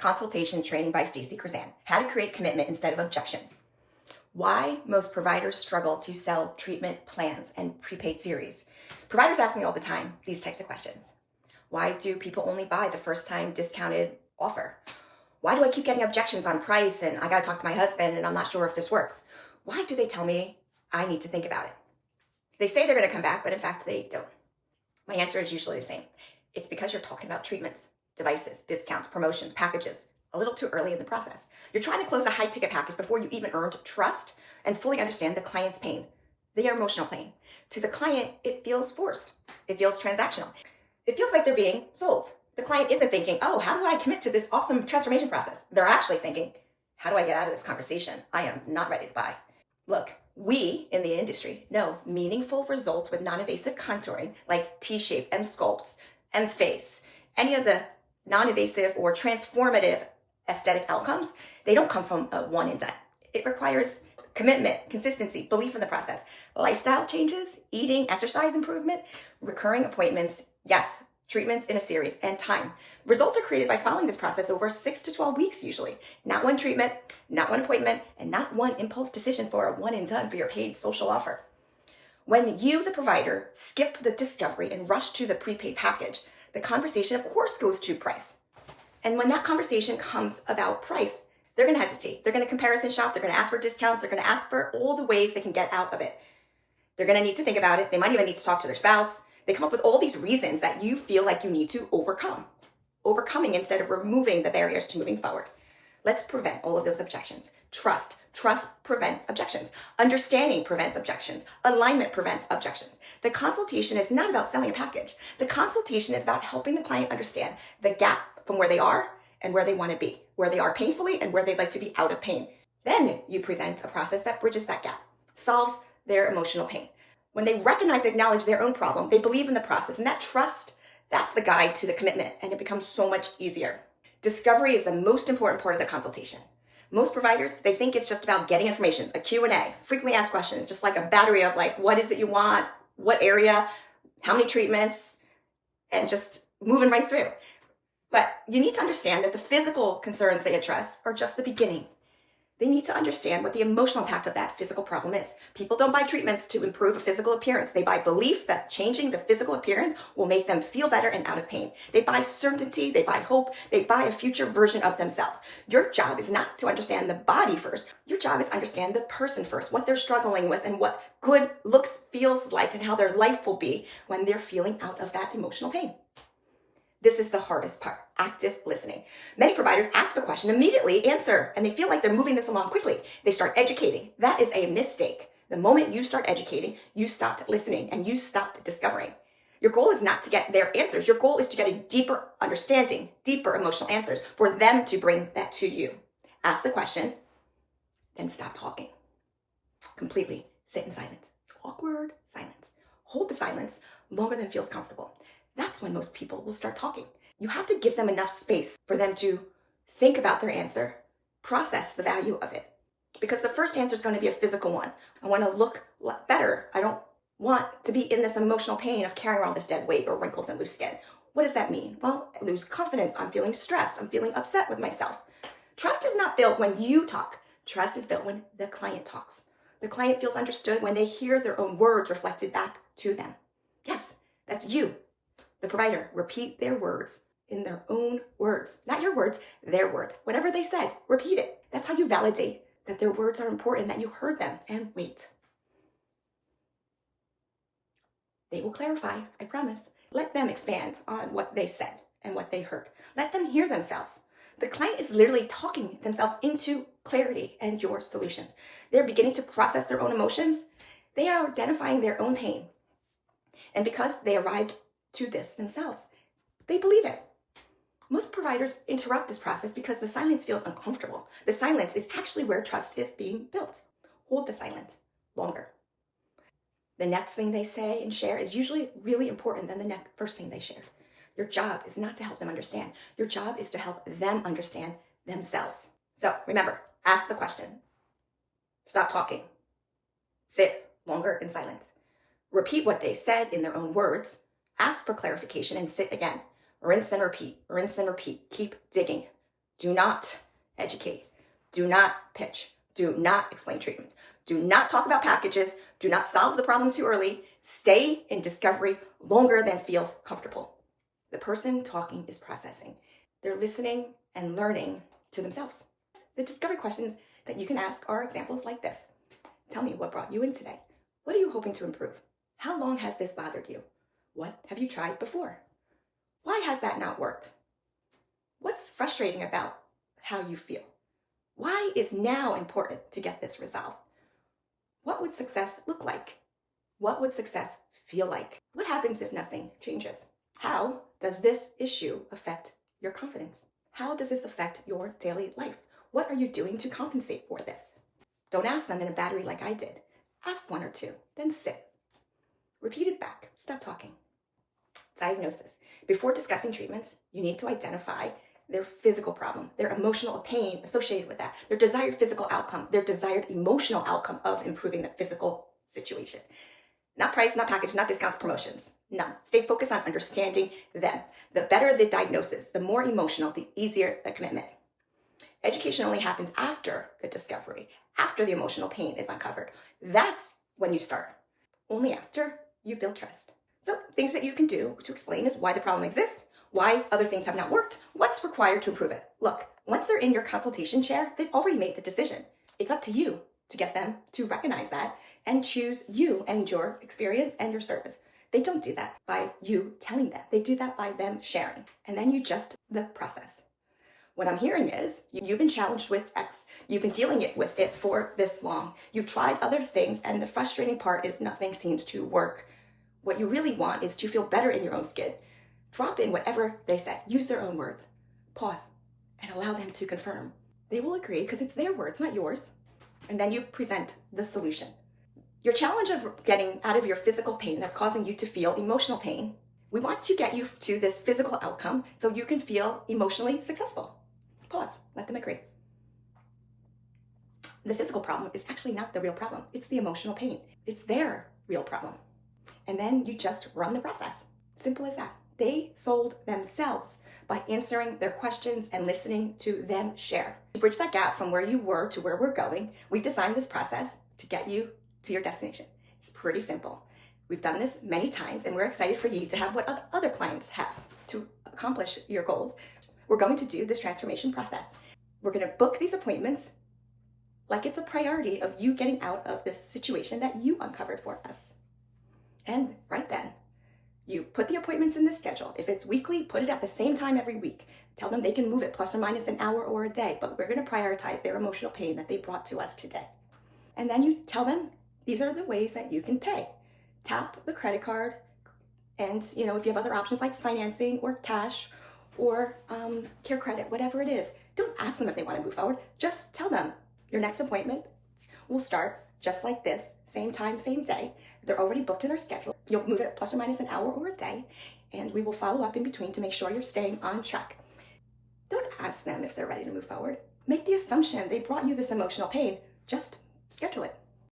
Consultation Training by Stacey Krizan. How to create commitment instead of objections. Why most providers struggle to sell treatment plans and prepaid series. Providers ask me all the time these types of questions. Why do people only buy the first time discounted offer? Why do I keep getting objections on price and I gotta talk to my husband and I'm not sure if this works? Why do they tell me I need to think about it? They say they're gonna come back, but in fact they don't. My answer is usually the same. It's because you're talking about treatments, devices, discounts, promotions, packages, a little too early in the process. You're trying to close a high ticket package before you even earned trust and fully understand the client's pain, their emotional pain. To the client, it feels forced. It feels transactional. It feels like they're being sold. The client isn't thinking, oh, how do I commit to this awesome transformation process? They're actually thinking, how do I get out of this conversation? I am not ready to buy. Look, we in the industry know meaningful results with non-invasive contouring like T-shape, M-sculpts, M-face, any of the non-invasive or transformative aesthetic outcomes, they don't come from a one and done. It requires commitment, consistency, belief in the process, lifestyle changes, eating, exercise improvement, recurring appointments, yes, treatments in a series, and time. Results are created by following this process over 6 to 12 weeks usually. Not one treatment, not one appointment, and not one impulse decision for a one and done for your paid social offer. When you, the provider, skip the discovery and rush to the prepaid package, the conversation, of course, goes to price. And when that conversation comes about price, they're going to hesitate. They're going to comparison shop. They're going to ask for discounts. They're going to ask for all the ways they can get out of it. They're going to need to think about it. They might even need to talk to their spouse. They come up with all these reasons that you feel like you need to overcome. Overcoming instead of removing the barriers to moving forward. Let's prevent all of those objections. Trust. Trust prevents objections. Understanding prevents objections. Alignment prevents objections. The consultation is not about selling a package. The consultation is about helping the client understand the gap from where they are and where they want to be, where they are painfully and where they'd like to be out of pain. Then you present a process that bridges that gap, solves their emotional pain. When they recognize, acknowledge their own problem, they believe in the process, and that trust, that's the guide to the commitment, and it becomes so much easier. Discovery is the most important part of the consultation. Most providers, they think it's just about getting information, a Q&A, frequently asked questions, just like a battery of like, what is it you want, what area, how many treatments, and just moving right through. But you need to understand that the physical concerns they address are just the beginning. They need to understand what the emotional impact of that physical problem is. People don't buy treatments to improve a physical appearance. They buy belief that changing the physical appearance will make them feel better and out of pain. They buy certainty, they buy hope, they buy a future version of themselves. Your job is not to understand the body first. Your job is to understand the person first, what they're struggling with and what good looks, feels like, and how their life will be when they're feeling out of that emotional pain. This is the hardest part, active listening. Many providers ask the question, immediately answer, and they feel like they're moving this along quickly. They start educating. That is a mistake. The moment you start educating, you stopped listening and you stopped discovering. Your goal is not to get their answers. Your goal is to get a deeper understanding, deeper emotional answers for them to bring that to you. Ask the question, then stop talking. Completely sit in silence. Awkward silence. Hold the silence longer than feels comfortable. That's when most people will start talking. You have to give them enough space for them to think about their answer, process the value of it. Because the first answer is going to be a physical one. I want to look better. I don't want to be in this emotional pain of carrying around this dead weight or wrinkles and loose skin. What does that mean? Well, I lose confidence. I'm feeling stressed. I'm feeling upset with myself. Trust is not built when you talk. Trust is built when the client talks. The client feels understood when they hear their own words reflected back to them. Yes, that's you. The provider, repeat their words in their own words. Not your words, their words. Whatever they said, repeat it. That's how you validate that their words are important, that you heard them, and wait. They will clarify, I promise. Let them expand on what they said and what they heard. Let them hear themselves. The client is literally talking themselves into clarity and your solutions. They're beginning to process their own emotions. They are identifying their own pain. And because they arrived to this themselves, they believe it. Most providers interrupt this process because the silence feels uncomfortable. The silence is actually where trust is being built. Hold the silence longer. The next thing they say and share is usually really important than the first thing they shared. Your job is not to help them understand. Your job is to help them understand themselves. So remember, ask the question. Stop talking. Sit longer in silence. Repeat what they said in their own words. Ask for clarification and sit again. Rinse and repeat, rinse and repeat. Keep digging. Do not educate. Do not pitch. Do not explain treatments. Do not talk about packages. Do not solve the problem too early. Stay in discovery longer than feels comfortable. The person talking is processing. They're listening and learning to themselves. The discovery questions that you can ask are examples like this. Tell me what brought you in today. What are you hoping to improve? How long has this bothered you? What have you tried before? Why has that not worked? What's frustrating about how you feel? Why is now important to get this resolved? What would success look like? What would success feel like? What happens if nothing changes? How does this issue affect your confidence? How does this affect your daily life? What are you doing to compensate for this? Don't ask them in a battery like I did. Ask one or two, then sit. Repeat it back. Stop talking. Diagnosis. Before discussing treatments, you need to identify their physical problem, their emotional pain associated with that, their desired physical outcome, their desired emotional outcome of improving the physical situation. Not price, not package, not discounts, promotions. No. Stay focused on understanding them. The better the diagnosis, the more emotional, the easier the commitment. Education only happens after the discovery, after the emotional pain is uncovered. That's when you start. Only after you build trust. So things that you can do to explain is why the problem exists, why other things have not worked, what's required to improve it. Look, once they're in your consultation chair, they've already made the decision. It's up to you to get them to recognize that and choose you and your experience and your service. They don't do that by you telling them. They do that by them sharing. And then you just the process. What I'm hearing is you've been challenged with X. You've been dealing with it for this long. You've tried other things, and the frustrating part is nothing seems to work. What you really want is to feel better in your own skin. Drop in whatever they said. Use their own words. Pause and allow them to confirm. They will agree because it's their words, not yours. And then you present the solution. Your challenge of getting out of your physical pain that's causing you to feel emotional pain, we want to get you to this physical outcome so you can feel emotionally successful. Pause. Let them agree. The physical problem is actually not the real problem. It's the emotional pain. It's their real problem. And then you just run the process. Simple as that. They sold themselves by answering their questions and listening to them share. To bridge that gap from where you were to where we're going, we designed this process to get you to your destination. It's pretty simple. We've done this many times, and we're excited for you to have what other clients have to accomplish your goals. We're going to do this transformation process. We're going to book these appointments like it's a priority of you getting out of this situation that you uncovered for us. And right then, you put the appointments in the schedule. If it's weekly, put it at the same time every week. Tell them they can move it plus or minus an hour or a day, but we're going to prioritize their emotional pain that they brought to us today. And then you tell them these are the ways that you can pay. Tap the credit card, and if you have other options like financing or cash or care credit, whatever it is, don't ask them if they want to move forward. Just tell them your next appointment will start just like this, same time, same day. They're already booked in our schedule. You'll move it plus or minus an hour or a day, and we will follow up in between to make sure you're staying on track. Don't ask them if they're ready to move forward. Make the assumption they brought you this emotional pain. Just schedule it.